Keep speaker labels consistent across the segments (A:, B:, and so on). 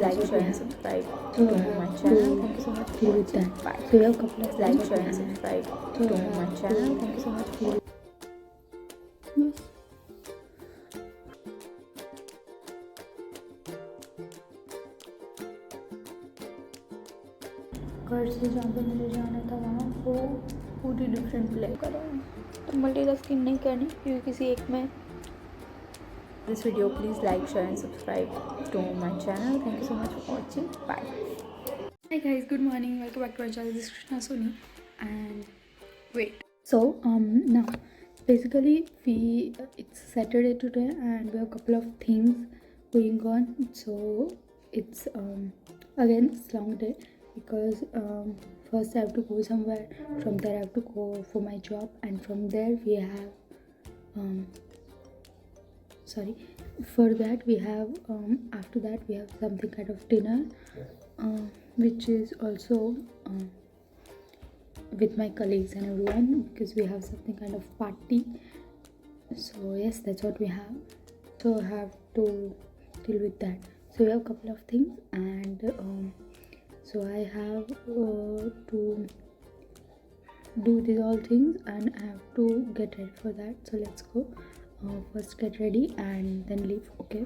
A: like, share and subscribe to my channel. Thank you so much for watching. Bye.
B: So we have a couple of
A: Like,
B: things
A: share and subscribe to my channel. Thank you so much for
B: yes. घर से जहाँ पे मुझे जाना था वहाँ वो पूरी डिफरेंट प्ले कर रहा है, तो मल्टीटास्किंग नहीं करनी क्योंकि किसी एक में
A: this video. Please like, share and subscribe to my channel. Thank you so much for watching. Bye.
B: Hi guys, good morning, welcome back to my channel. This is Krishna Soni and wait. So now basically it's Saturday today and we have a couple of things going on. So it's again it's long day because first I have to go somewhere, from there I have to go for my job, and from there we have for that we have after that we have something kind of dinner which is also with my colleagues and everyone, because we have something kind of party. So yes, that's what we have, so I have to deal with that. So we have a couple of things and so I have to do these all things and I have to get ready for that. So let's go. First get ready and then leave. Okay,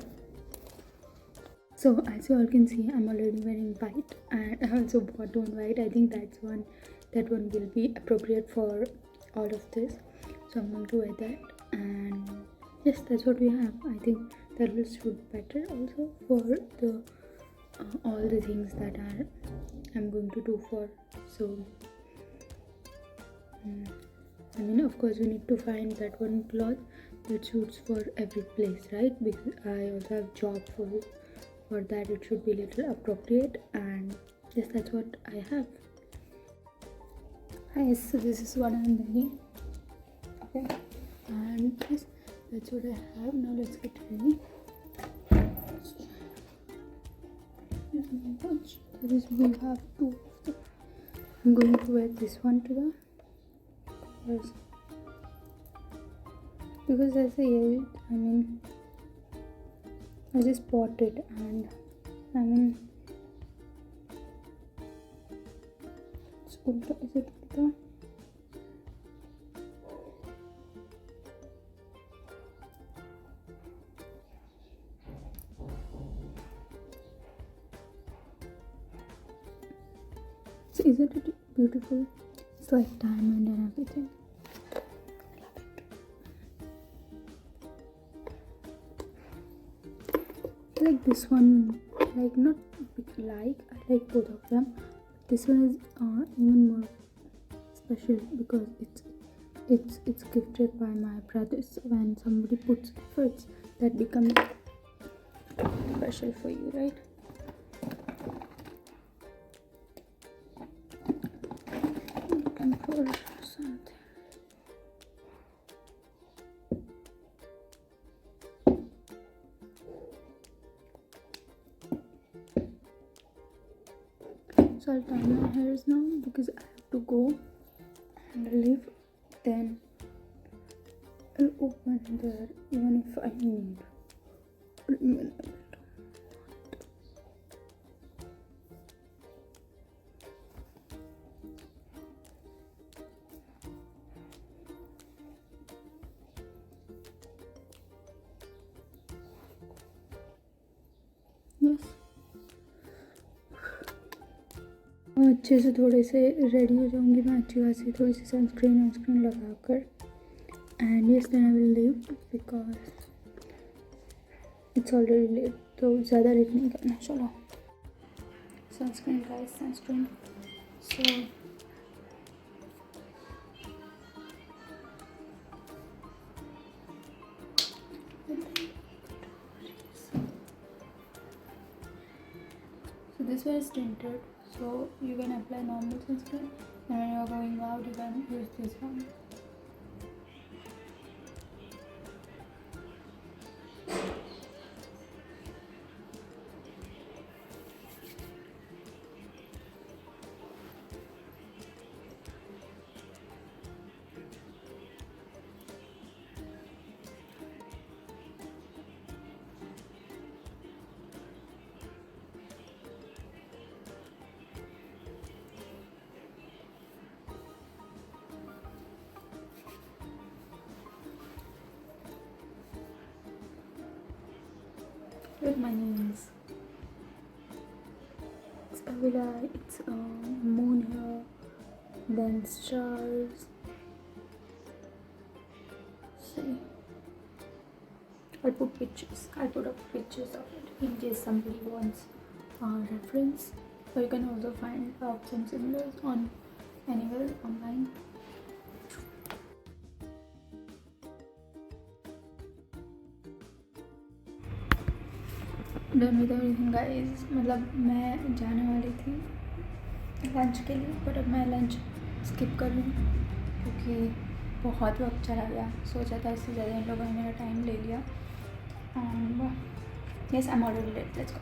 B: so as you all can see, I'm already wearing white and I also bought one white. I think that one will be appropriate for all of this, so I'm going to wear that. And yes, that's what we have. I think that will suit better also for the all the things that I'm going to do for. So I mean, of course we need to find that one cloth that suits for every place, right? Because I also have job for that, it should be little appropriate. And yes, that's what I have. Hi, so this is what I'm wearing. Okay, and yes, that's what I have. Now let's get ready. There is, we have two of them. I'm going to wear this one to the course, because as I mean I just bought it and I mean it's ulta, is it ulta? So isn't it beautiful? It's like diamond and everything. I like this one, like not like I like both of them, but this one is even more special because it's gifted by my brothers. When somebody puts efforts, that becomes special for you, right? Looking for something. So I'll tie my hairs now because I have to go and leave. Then I'll open there even if I need. Or even I will do. Yes. अच्छे से थोड़े से ready हो जाऊंगी मैं, अच्छी खासी थोड़ी सी सनस्क्रीन लगाकर. And yes, then I will leave because it's already late, तो ज़्यादा लेट नहीं करना. चलो, sunscreen guys, sunscreen. So this one is tinted, so you can apply normal sunscreen, and when you are going out you can use this one.
A: with my nails. It's a villa, it's a moon here, then stars. See, I'll put pictures. I'll put up pictures of it in case somebody wants reference. Or you can also find out some similars on anywhere online. Done with everything guys. मतलब मैं जाने वाली थी lunch के लिए, पर अब मैं लंच स्किप कर रही हूँ क्योंकि बहुत वक्त चला गया. सोचा था इससे ज़्यादा इन लोगों ने मेरा टाइम ले लिया. Yes, I am already late. Let's go.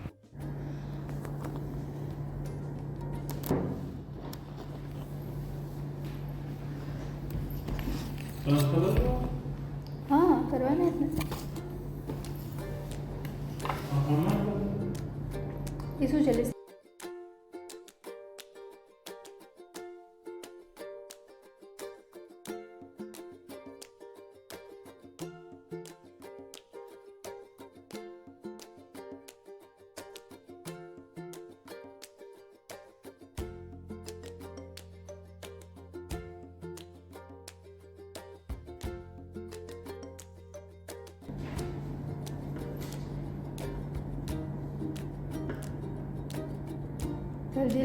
A: हाँ, करवाना है इतना. इसको चले. जल्दी.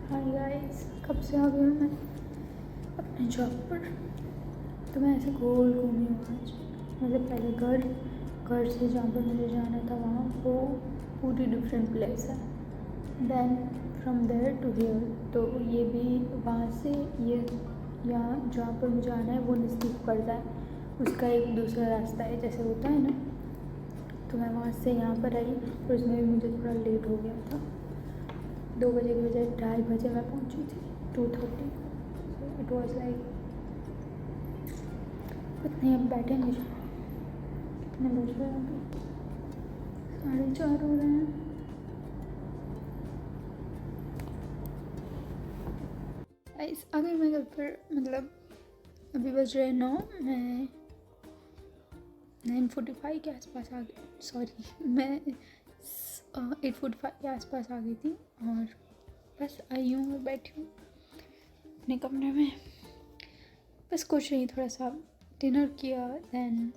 A: हाय गाइस, कब से आ गई हूँ मैं अपने जॉब पर. तो मैं ऐसे गोल घूमी हूँ आज. मतलब पहले घर से जहाँ पर मुझे जाना था वहाँ वो पूरी डिफरेंट प्लेस है. Then from there to here, तो ये भी वहाँ से ये यहाँ जहाँ पर मुझे आना है वो नज़दीक पड़ता है. उसका एक दूसरा रास्ता है जैसे होता है ना. तो मैं वहाँ से यहाँ पर आई और उसमें भी मुझे थोड़ा लेट हो गया था. 2 बजे की बजाय 2:30 बजे मैं पहुंची थी. 2:30. सो इट वॉज लाइक कितने अब बैठे नहीं. कितने बज रहे हैं अभी? 4:30 हो रहे हैं. आ गई मैं घर पर. मतलब अभी बज रहे 9. मैं 9:45 के आसपास आ गई. सॉरी, मैं 8:45 के आसपास आ गई थी और बस आई हूँ और बैठी हूँ अपने कमरे में. बस कुछ नहीं, थोड़ा सा डिनर किया, दैन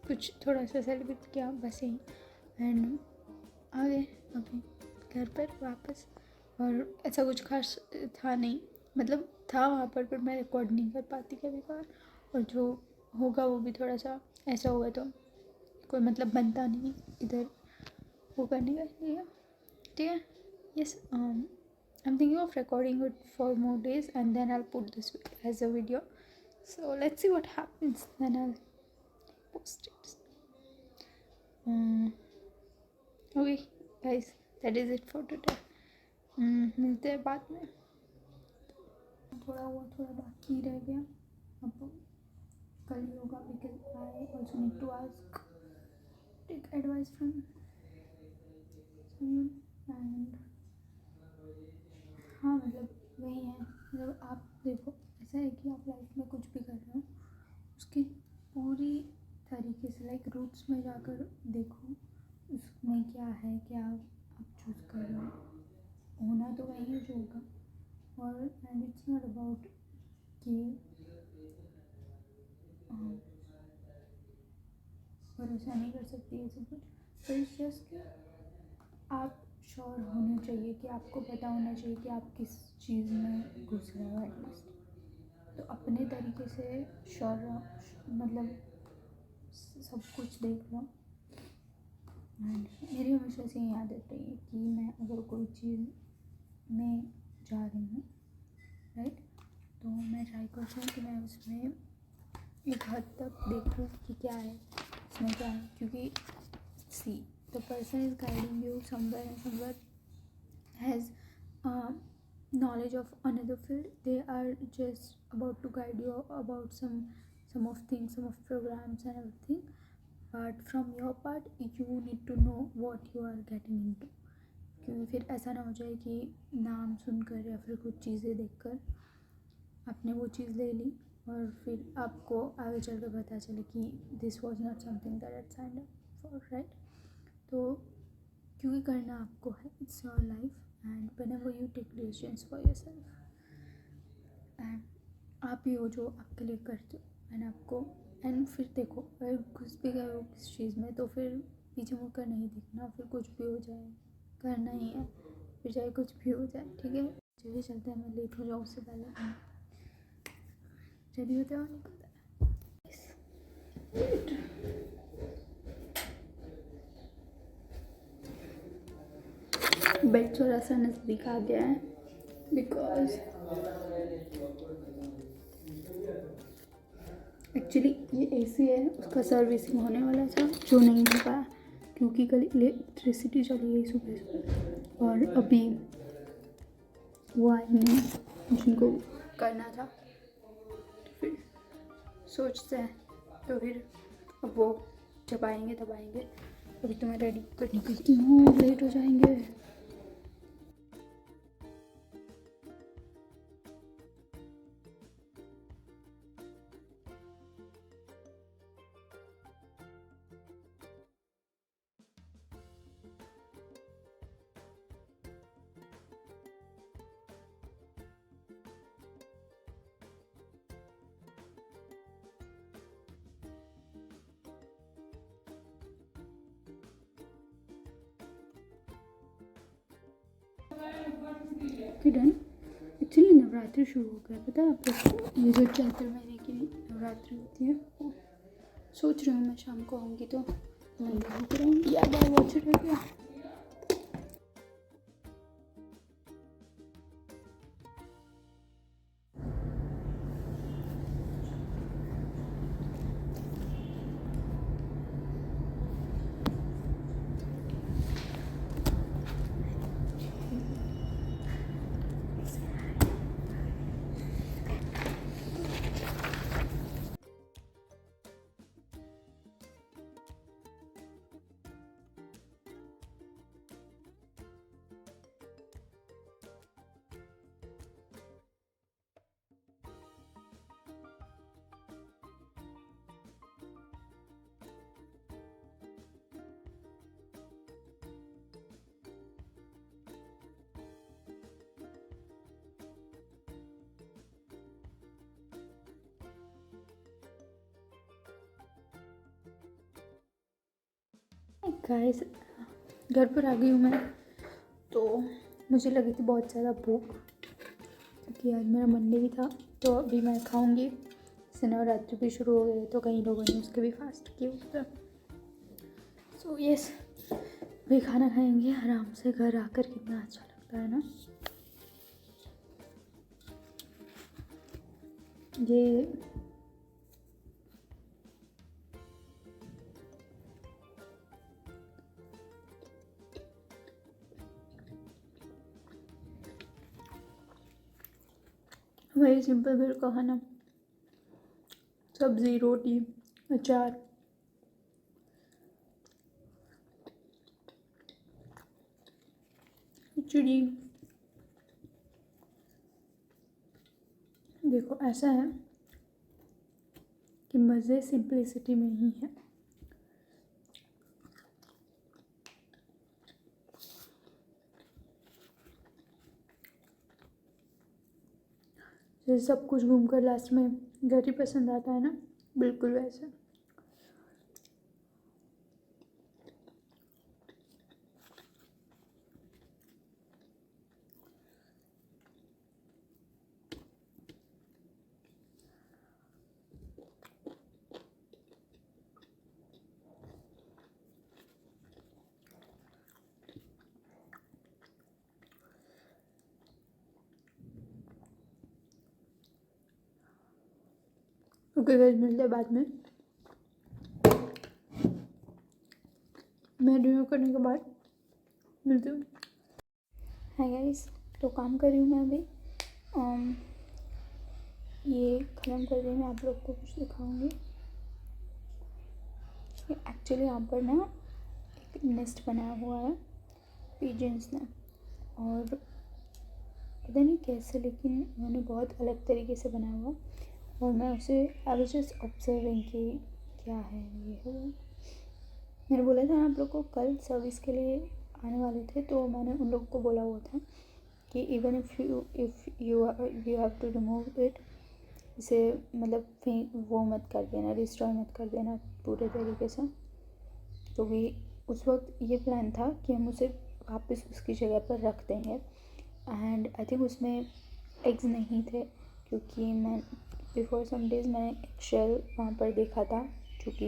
A: कुछ थोड़ा सा सेलिब्रेट किया, बस यही. एंड आ गए अभी घर पर वापस. और ऐसा कुछ खास था नहीं. मतलब था वहाँ पर मैं रिकॉर्ड नहीं कर पाती कभी कभार. और जो होगा वो भी थोड़ा सा ऐसा होगा तो कोई मतलब बनता नहीं इधर वो करने का लिए. ठीक है. Yes, I'm thinking of recording it for more days and then I'll put this as a video. So let's see what happens. Then I'll post it. Okay guys, that is it for today. मिलते हैं बाद में. थोड़ा बाकी रह गया. अब कल ही होगा because I also need to take advice from someone. And हाँ, मतलब वही है. मतलब आप देखो, ऐसा है कि आप लाइफ में कुछ भी कर रहे हो उसकी पूरी तरीके से लाइक रूट्स में जाकर देखो उसमें क्या है, क्या आप चूज़ कर रहे हो. होना तो वही है जो होगा. और एंड इट्स नॉट अबाउट कि भरोसा नहीं कर सकती है सब कुछ. पर इट्स जस्ट कि आप श्योर होना चाहिए, कि आपको पता होना चाहिए कि आप किस चीज़ में घुस रहे हो एटलीस्ट। तो अपने तरीके से श्योर रहो, मतलब सब कुछ देख लो। एंड मेरी हमेशा से ये आदत रही है कि मैं अगर कोई चीज़ में जा रही हूँ, राइट, तो मैं ट्राई करती हूँ कि मैं उसमें एक हद तक देखूँ कि क्या है, इसमें क्या है, क्योंकि see the person is guiding you somewhere and somewhere has knowledge of another field. They are just about to guide you about some of things, some of programs and everything, but from your part you need to know what you are getting into, क्योंकि फिर ऐसा ना हो जाए कि नाम सुनकर या फिर कुछ चीज़ें देखकर आपने वो चीज़ ले ली और फिर आपको आगे चल कर पता चले कि this was not something that I signed up for, right. तो क्योंकि करना आपको है, it's your life, and whenever you take decisions for yourself, and आप ही हो जो आपके लिए करते हो, एंड आपको, एंड फिर देखो अगर घुस भी गए हो किस चीज़ में तो फिर पीछे मुड़कर नहीं देखना, फिर कुछ भी हो जाए करना ही है, फिर चाहे कुछ भी हो जाए, ठीक है। चलिए चलते हैं, मैं लेट हो जाऊँ उससे पहले, रेडी होते हैं और निकलते हैं। बेड थोड़ा सा नज़दीक आ गया है बिकॉज एक्चुअली ये एसी है, उसका सर्विसिंग होने वाला था जो नहीं हो पाया क्योंकि कल इलेक्ट्रिसिटी चली गई सुबह सुबह, और अभी वो आए नहीं जिनको करना था, तो फिर सोचते हैं, तो फिर अब वो जब आएंगे तब आएंगे। अभी तो मैं रेडी कर निकलती हूँ, लेट हो जाएंगे। Okay done. एक्चुअली नवरात्रि शुरू हो गया, पता है आपको, ये जो चैत्र महीने की नवरात्रि होती है, वो सोच रही हूँ मैं शाम को आऊँगी तो मंदिर होकर आऊँगी। याद आया वॉच रह गया। गाइस घर पर आ गई हूँ मैं, तो मुझे लगी थी बहुत ज़्यादा भूख क्योंकि आज मेरा मंडे भी था, तो अभी मैं खाऊंगी। इससे नवरात्रि भी शुरू हो गए तो कई लोगों ने उसके भी फास्ट किए होते। सो यस, अभी खाना खाएंगे आराम से, घर आकर कितना अच्छा लगता है ना। ये वही सिंपल घर का खाना, सब्ज़ी, रोटी, अचार, खिचड़ी। देखो ऐसा है कि मज़े सिंपलिसिटी में ही है। जैसे सब कुछ घूमकर लास्ट में घर ही पसंद आता है ना, बिल्कुल वैसे। ओके गाइस, मिलते हैं बाद में। मैं डिनर करने के बाद मिलती हूँ। हाय गाइस, तो काम कर रही हूँ मैं अभी। ये ख़त्म कर दी, मैं आप लोग को कुछ दिखाऊंगी। एक्चुअली यहाँ पर ना एक नेस्ट बनाया हुआ है पिजन्स ने, और पता नहीं कैसे, लेकिन उन्होंने बहुत अलग तरीके से बनाया हुआ। और मैं उसे आई वाज जस्ट ऑब्जर्विंग कि क्या है ये है वो। मैंने बोला था आप लोग को कल सर्विस के लिए आने वाले थे, तो मैंने उन लोगों को बोला हुआ था कि even if you have to remove it, इसे मतलब वो मत कर देना, डिस्ट्रॉय मत कर देना पूरे तरीके से। तो भी उस वक्त ये प्लान था कि हम उसे वापस उसकी जगह पर रख देंगे। एंड आई थिंक उसमें एग्स नहीं थे, क्योंकि मैं बिफोर सम डेज़ मैंने एक शेल वहाँ पर देखा था जो कि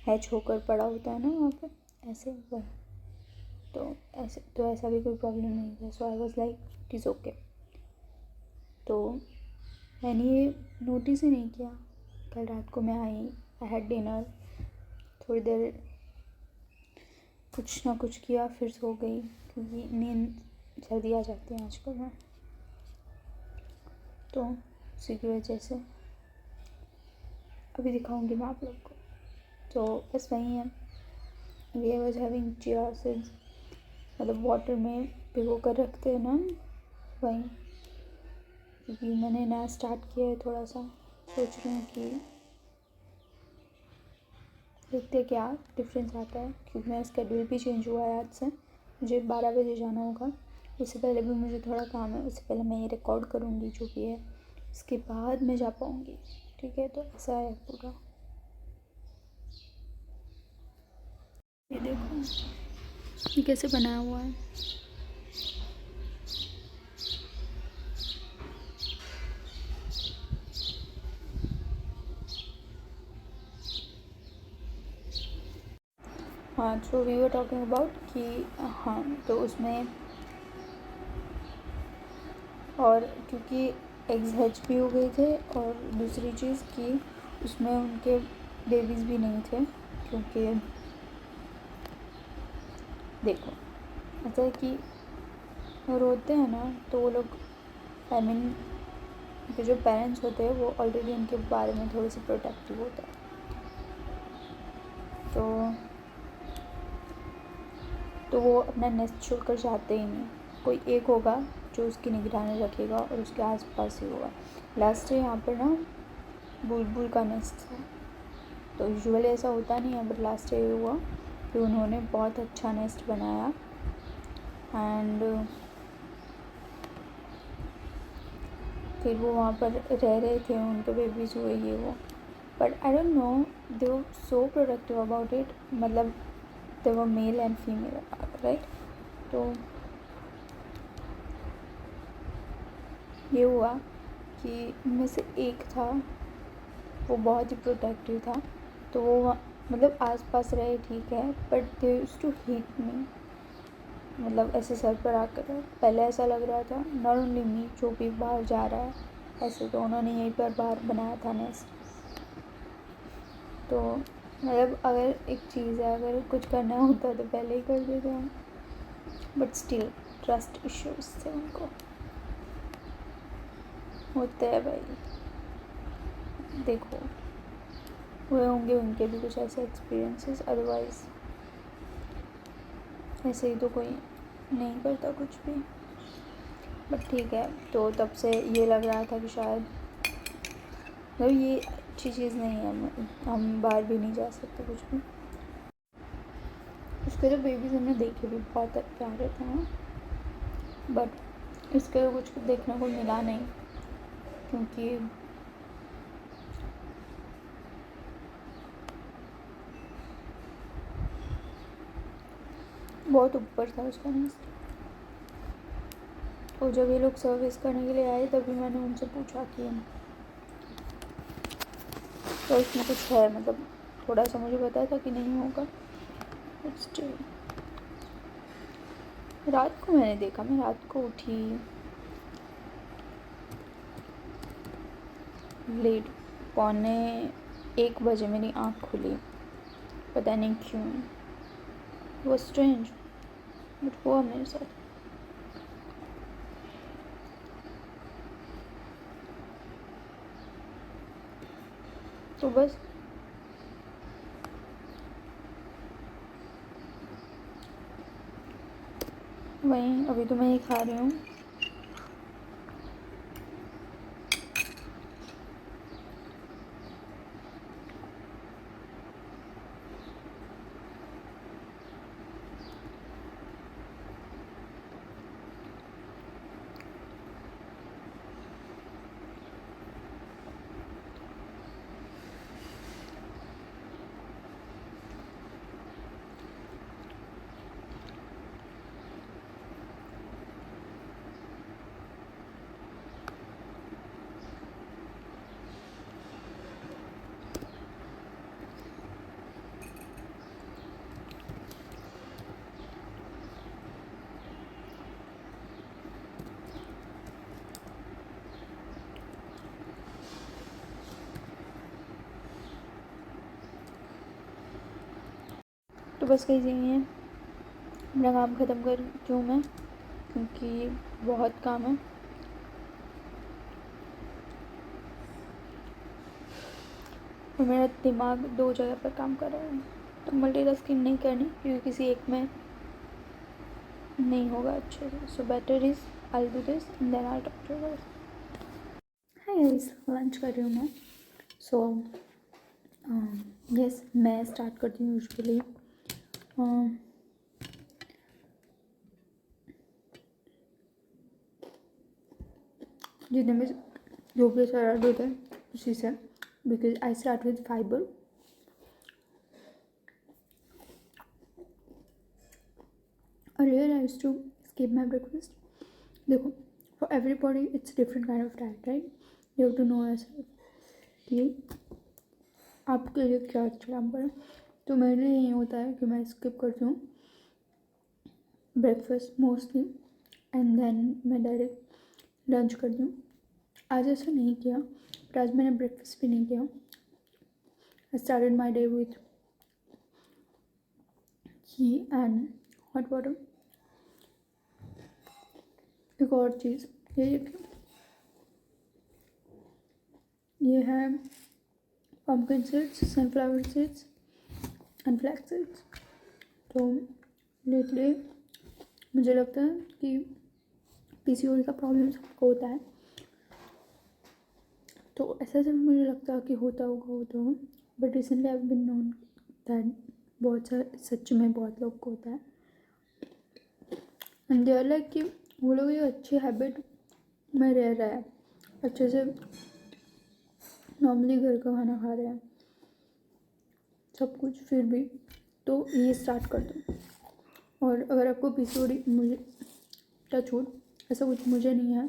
A: हैच होकर पड़ा होता है ना वहाँ पर, ऐसे वही। तो ऐसा भी कोई प्रॉब्लम नहीं था। So I was like it is okay. तो मैंने ये नोटिस ही नहीं किया। कल रात को मैं आई हैड डिनर, थोड़ी देर कुछ ना कुछ किया, फिर सो गई, क्योंकि नींद जल्दी आ जाती है आजकल में। तो उसी की वजह से अभी दिखाऊंगी मैं आप लोग को। तो बस वही है। We was having chia seeds, मतलब वाटर में भिगो कर रखते हैं ना, वही। क्योंकि मैंने नया स्टार्ट किया है, थोड़ा सा सोच रही हूँ कि देखते क्या डिफरेंस आता है। क्योंकि मेरा स्केड्यूल भी चेंज हुआ है आज से, मुझे 12 बजे जाना होगा। उससे पहले भी मुझे थोड़ा काम है, उससे पहले मैं ये रिकॉर्ड करूँगी जो भी है, उसके बाद मैं जा पाऊँगी। ठीक है, तो ऐसा है पूरा। ये देखो ये कैसे बनाया हुआ है। हाँ, तो वी वर टॉकिंग अबाउट कि हाँ, तो उसमें और क्योंकि एग्स हैच भी हो गए थे, और दूसरी चीज़ कि उसमें उनके बेबीज़ भी नहीं थे। क्योंकि देखो ऐसा है कि वो रोते हैं ना, तो वो लोग आई मीन उनके जो पेरेंट्स होते हैं वो ऑलरेडी उनके बारे में थोड़े से प्रोटेक्टिव होते हैं। तो वो अपना नेस्ट छोड़कर जाते ही नहीं। कोई एक होगा जो उसकी निगरानी रखेगा और उसके आसपास ही होगा। लास्ट ईयर यहाँ पर ना बुलबुल का नेस्ट था। तो यूजुअली ऐसा होता नहीं है, बट लास्ट ईयर हुआ कि उन्होंने बहुत अच्छा नेस्ट बनाया। एंड फिर वो वहाँ पर रह रहे थे, उनके बेबीज़ हुए ये वो। But I don't know, they were so productive about it. मतलब दे वर मेल एंड फीमेल, राइट। तो ये हुआ कि उनमें से एक था, वो बहुत ही प्रोटेक्टिव था। तो वो मतलब आसपास रहे, ठीक है, but they used to hit me. मतलब ऐसे सर पर आकर पहले ऐसा लग रहा था, नॉट ओनली मी, जो भी बाहर जा रहा है ऐसे। तो उन्होंने यहीं पर बाहर बनाया था नेस्ट। तो मतलब अगर एक चीज़ है, अगर कुछ करना होता तो पहले ही कर देते हम। बट स्टिल ट्रस्ट इश्यूज थे उनको, होते हैं भाई। देखो हुए होंगे उनके भी कुछ ऐसे एक्सपीरियंसेस, अदरवाइज़ ऐसे ही तो कोई नहीं करता कुछ भी। बट ठीक है, तो तब से ये लग रहा था कि शायद मतलब ये अच्छी चीज़ नहीं है, हम बाहर भी नहीं जा सकते कुछ भी। उसके जो बेबीज़ हमने देखे भी बहुत प्यारे थे ना, बट इसके तो कुछ देखने को मिला नहीं, क्योंकि बहुत ऊपर था उसका नेस्ट। तो जब ये लोग सर्विस करने के लिए आए, तभी मैंने उनसे पूछा कि तो इसमें कुछ है, मतलब थोड़ा सा मुझे पता था कि नहीं होगा। स्टिल रात को मैंने देखा, मैं रात को उठी लेट, 1:45 मेरी आँख खुली, पता नहीं क्यों। वो स्ट्रेंज बट हुआ मेरे साथ। तो बस वहीं अभी तो मैं ये खा रही हूँ। तो बस कहीं यही है, मेरा काम ख़त्म कर रही हूँ मैं, क्योंकि बहुत काम है। और मेरा दिमाग 2 जगह पर काम कर रहा है, तो मल्टीटास्किंग नहीं करनी, क्योंकि किसी एक में नहीं होगा अच्छे से। So better is I do this and then I talk to you guys. Hi guys, lunch कर रही हूँ मैं। सो यस, मैं स्टार्ट करती हूँ यूजुअली जितने में जो भी सलाद होता है उसी से, because I start with fibre. Earlier I used to skip my breakfast. देखो, for everybody it's different kind of diet, right? You have to know yourself कि आपके लिए क्या अच्छा काम करे। तो मेरे लिए ये होता है कि मैं स्किप करती हूँ ब्रेकफास्ट मोस्टली, एंड देन मैं डायरेक्ट लंच करती हूँ। आज ऐसा नहीं किया, बट आज मैंने ब्रेकफास्ट भी नहीं किया। I started my day with T and hot water. एक और चीज़ ये है pumpkin seeds, sunflower seeds and flax seeds. तो लेटली मुझे लगता है कि पीसीओडी का प्रॉब्लम सबको होता है, तो ऐसा सब मुझे लगता है कि होता होगा, but recently I been known that बहुत सारे सच में बहुत लोग को होता है। एंड दे आर लाइक कि वो लोग ये अच्छी हैबिट में रह रहा है, अच्छे से नॉर्मली घर का खाना खा रहे हैं सब कुछ, फिर भी तो ये स्टार्ट कर दो। और अगर आपको पीसीओडी, मुझे टच वुड ऐसा कुछ मुझे नहीं है,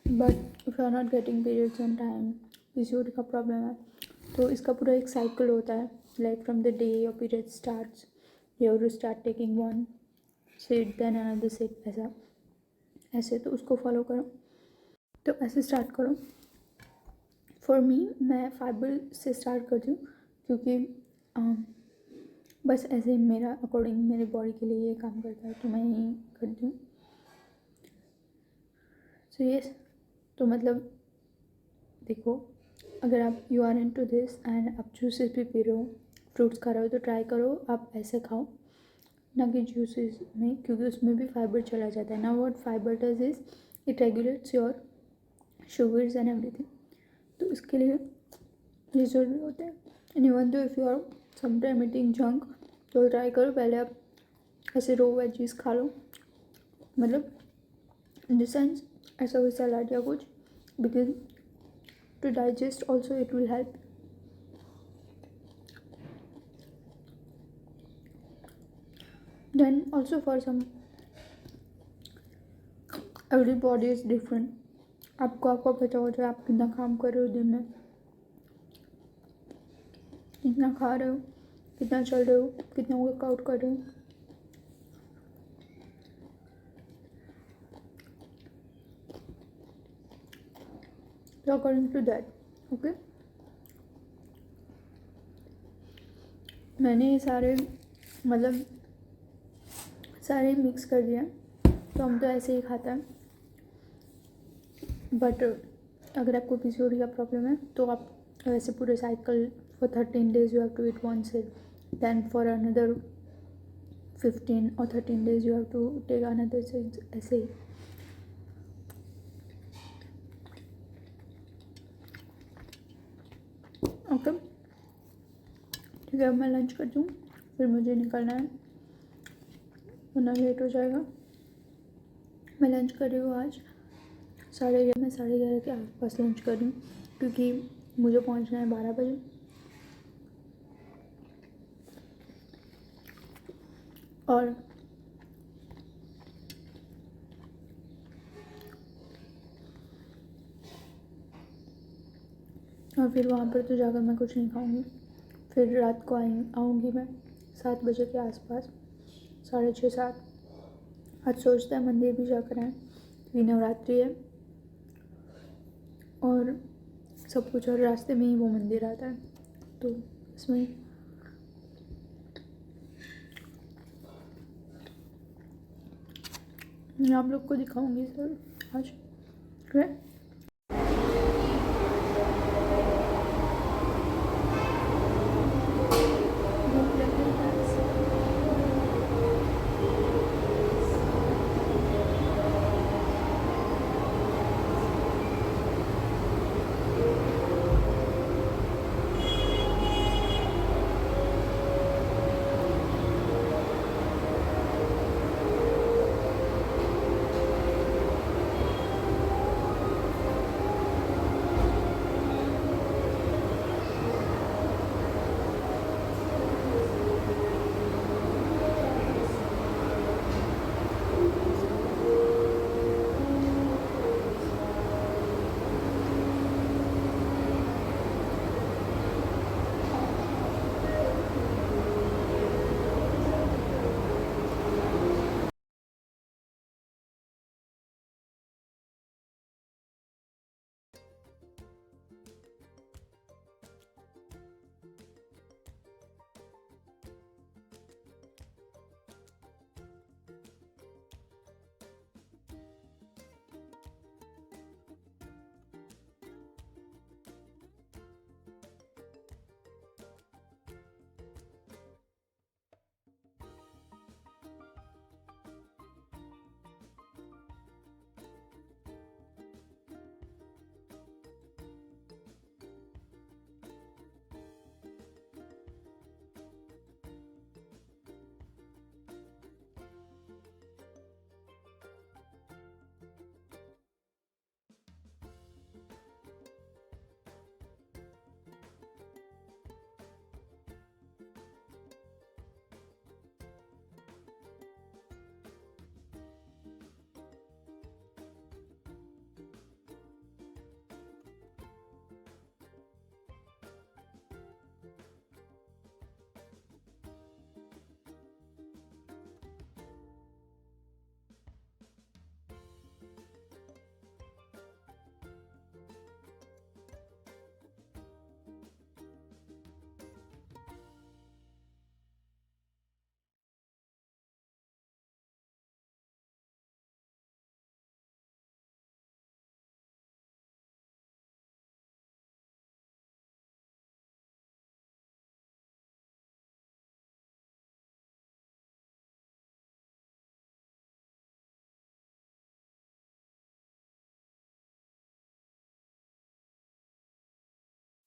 A: but if you are not getting periods on time, PCOD का प्रॉब्लम है, तो इसका पूरा एक साइकिल होता है। Like from the day your period starts, you have to start taking one seed then another seed, ऐसे तो उसको फॉलो करो। तो ऐसे स्टार्ट करो। फॉर मी, मैं फाइबर से स्टार्ट करती हूँ, क्योंकि बस ऐसे मेरा अकॉर्डिंग मेरे बॉडी के लिए ये काम करता है, तो मैं यही करती हूँ। सो यस, तो मतलब देखो, अगर आप you are into this and आप जूसेस भी पी रहे हो, फ्रूट्स खा रहे हो, तो ट्राई करो आप ऐसे खाओ, ना कि जूसेस में, क्योंकि उसमें भी फाइबर चला जाता है ना। What fibre does is it regulates your sugars and everything, तो इसके लिए ये ज़रूरी होता है। And even though if you are sometime eating junk, तो ट्राई करो पहले आप ऐसे रो वेजीज खा लो, मतलब इन द सेंस ऐसा कोई सलाद या कुछ, because to digest also it will help. Then also for some, everybody is different. आपको पता हो जाए आप कितना काम कर रहे हो दिन में, कितना खा रहे हो, कितना चल रहे हो, कितना वर्कआउट कर रहे हो। तो अकॉर्डिंग टू दैट ओके, मैंने ये सारे मतलब सारे मिक्स कर दिया, तो हम तो ऐसे ही खाते हैं। बट अगर आपको पीसीओडी का प्रॉब्लम है तो आप वैसे पूरे cycle for 13 days you have to eat one cell, then for another 15 or 13 days you have to take another seeds, ऐसे ही। ओके ठीक है, अब मैं लंच कर दूँ, फिर मुझे निकलना है वरना लेट हो जाएगा। मैं लंच कर रही हूँ आज 11:30, मैं 11:30 के आसपास लंच कर रही हूँ क्योंकि मुझे पहुँचना है 12 बजे। और फिर वहाँ पर तो जाकर मैं कुछ नहीं खाऊंगी, फिर रात को आऊँगी मैं 7 बजे के आसपास, 6:30 7। आज सोचते हैं मंदिर भी जाकर आए क्योंकि नवरात्रि है और सब कुछ, और रास्ते में ही वो मंदिर आता है, तो इसमें मैं आप लोग को दिखाऊंगी सर आज। ठीक है,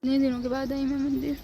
A: इतने दिनों के बाद आई मैं मंदिर।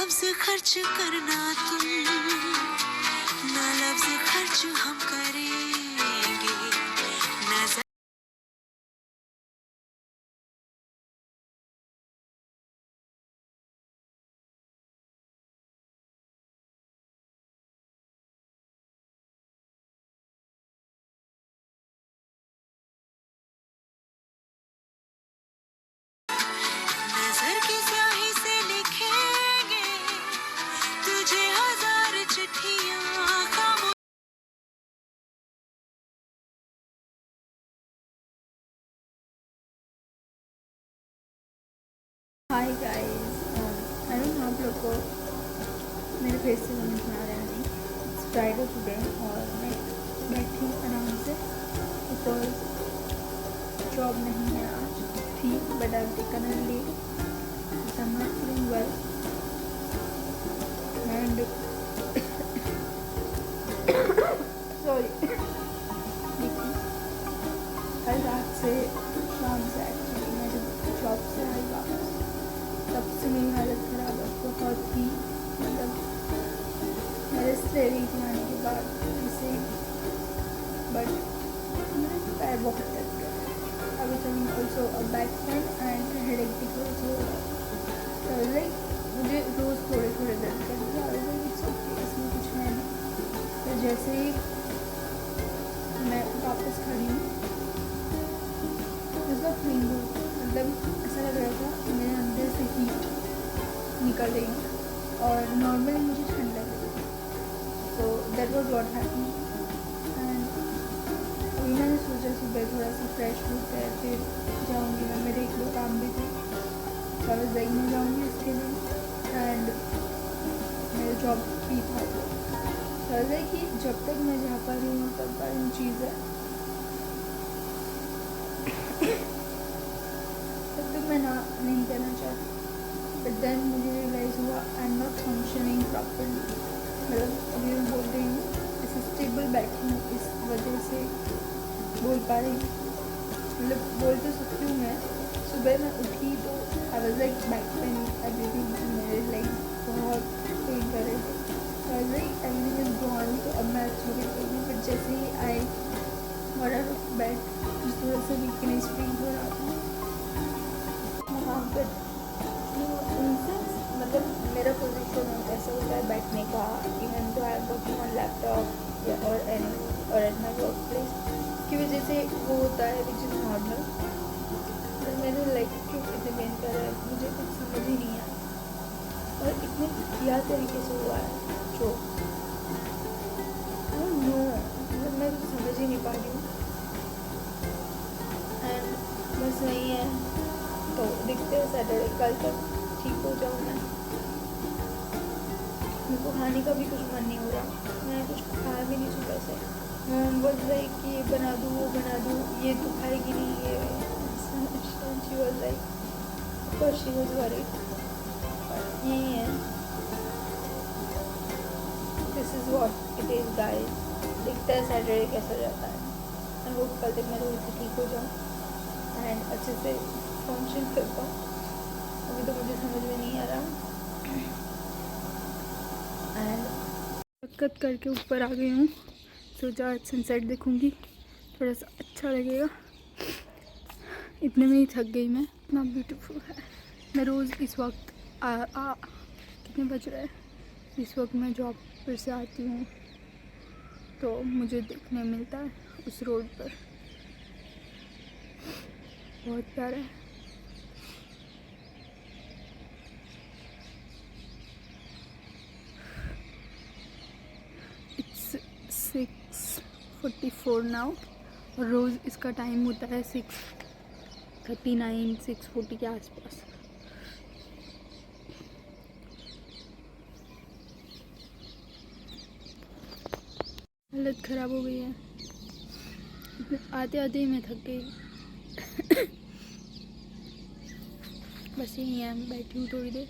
C: लफ्ज खर्च करना तुम, ना लफ्ज खर्च हम करेंगे, ना नजर की स्याही से लिखेंगे तुझे हजार चिट्ठियां खामोश।
A: Hi guys, I don't know आप लोग को मेरे फेस से समझ में आ रहा है नहीं। इट्स फ्राइडे टुडे और मैं बैठी हूँ आराम से बिकॉज जॉब नहीं है आज थी, but I taken a leave, I am not feeling well and sorry. देखिए कल रात से शाम से एक्चुअली मैं जब जॉब से आई वापस तब से मेरी हालत ख़राब है बहुत ही, मतलब मैं रेस्ट ले रही थी आने के बाद ऐसे, बट मेरा पैर बहुत दर्द कर रहा है। अभी तो also a back pain and headache भी ऑल्सो लाइक मुझे रोज़ थोड़े थोड़े दर्द कर रहा है। इट्स ओके, इसमें कुछ है नहीं। तो जैसे ही मैं वापस खड़ी हूँ उसका फीलिंग मतलब ऐसा लग रहा था मेरे अंदर से हीट निकल रही है और नॉर्मली मुझे ठंड लग रही है। तो that was what happen and अभी मैंने सोचा सुबह थोड़ा सा फ्रेश होता है फिर जाऊँगी मैं, मेरे एक दो काम भी थे तो मैं बैग में जाऊँगी उसके लिए एंड मेरा जॉब भी था। तो ऐसा है कि जब तक मैं जा पा रही हूँ तब पर इन चीज़ें तब तक मैं ना नहीं करना चाहती, बट देन मुझे रियलाइज़ हुआ I am not functioning properly. मतलब अभी मैं बोल रही हूँ ऐसे स्टेबल बैठी हूँ इस वजह से बोल पा रही हूँ, मतलब बोल तो सकती हूँ मैं। सुबह मैं उठी तो I was like back pain everything, मेरे लेग्स बहुत पेन कर रहे थे, तो I like everything is gone. तो अब मैं अच्छे से कर रही, बट जैसे ही I got out of bed थोड़ा सा वीकनेस फील हो रहा था वहाँ पर। मतलब मेरा पोजीशन ऐसा होता है बैठने का, इवन तो I am working on laptop या और एट माई वर्क प्लेस की वजह से वो होता है विच इज़ नॉर्मल। तो मेरे लेग क्यों इतने पेन कर रहा है मुझे कुछ समझ ही नहीं आया और इतने घटिया तरीके से हुआ है जो नो, मतलब मैं कुछ समझ ही नहीं पा रही हूँ एंड बस नहीं है। तो दिखते हैं सैटरडे कल तक ठीक हो जाऊँ मैं। मेरे को खाने का भी कुछ मन नहीं हो रहा, मैं कुछ खाया भी नहीं सुबह से। मॉम बोल रही कि ये बना दूँ वो बना दूँ, ये तो खाएगी नहीं ये। She was like because she was worried. यही है, this is what it is guys. दिखता है सैटरडे कैसा जाता है। मैं वो कल तक मैं थोड़ी सी ठीक हो जाऊँ एंड अच्छे से फंक्शन कर पाऊँ। अभी तो मुझे समझ में नहीं आ रहा एंड दिक्कत करके ऊपर आ गई हूँ, सोचा आज सनसेट देखूँगी थोड़ा सा अच्छा लगेगा। इतने में ही थक गई मैं, इतना ब्यूटीफुल है। मैं रोज़ इस वक्त कितने बज रहे हैं, इस वक्त मैं जॉब पर से आती हूँ तो मुझे देखने मिलता है उस रोड पर, बहुत प्यारा है। इट्स 6:44 नाउ और रोज़ इसका टाइम होता है 6:39 6:40 के आसपास। हालत ख़राब हो गई है, आते आते ही मैं थक गई। बस यही है, बैठी हूँ थोड़ी देर।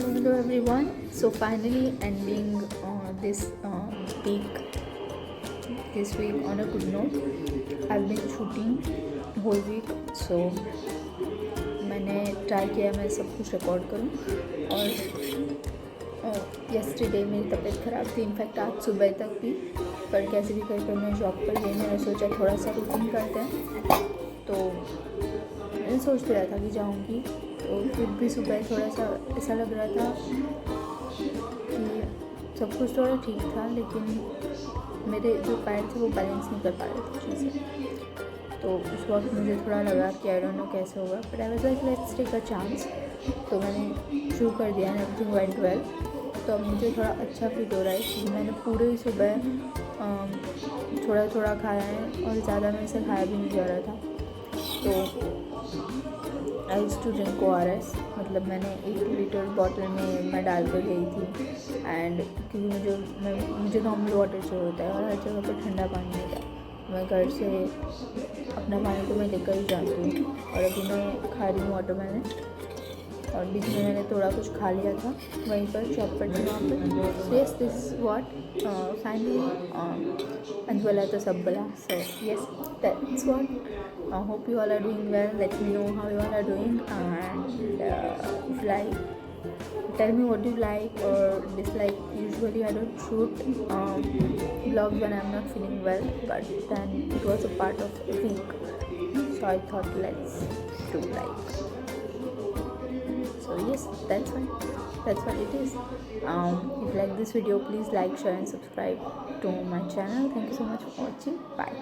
A: Hello everyone. So finally ending this week on a good note. I've been shooting whole week, so मैंने ट्राई किया मैं सब कुछ रिकॉर्ड करूं और yesterday मेरी तबीयत ख़राब थी, इनफैक्ट आज सुबह तक भी, पर कैसे भी करके मैं जॉब पर गई। मैंने सोचा थोड़ा सा रूटीन करते हैं, तो मैंने सोच लिया था कि जाऊंगी, तो फिर भी सुबह थोड़ा सा ऐसा लग रहा था कि सब कुछ थोड़ा ठीक था, लेकिन मेरे जो पैर थे वो बैलेंस नहीं कर पा रहे थे चीज़ें। तो उस वक्त मुझे थोड़ा लगा कि आई डोंट नो कैसे होगा, but I was like let's take a chance. तो मैंने शुरू कर दिया एंड एवरीथिंग वेंट वेल। तो अब मुझे थोड़ा अच्छा फील हो रहा है क्योंकि मैंने पूरे सुबह थोड़ा थोड़ा खाया है और ज़्यादा मेरे से खाया भी नहीं जा रहा था। तो I used to drink ORS, मतलब मैंने 1 लीटर बॉटल में मैं डाल कर गई थी। एंड क्योंकि मुझे नॉर्मल वाटर चाहिए होता है और हर जगह पर ठंडा पानी नहीं था। मैं घर से अपना पानी तो मैं लेकर ही जाती हूँ, और अभी मैं खा रही हूँ वाटरमेलन, और बीच में मैंने थोड़ा कुछ खा लिया था वहीं पर शॉप पर थी वहाँ पर। So yes, this what finally अंजवाला तो सब बला। So yes, that's what. Hope you all are doing well. Let me know how you all are doing, and if you like, tell me what you like or dislike. Usually I don't shoot vlogs when I'm not feeling well, but then it was a part of a week, so I thought let's do like. So yes, that's what it is. If you like this video, please like, share and subscribe to my channel. Thank you so much for watching. Bye.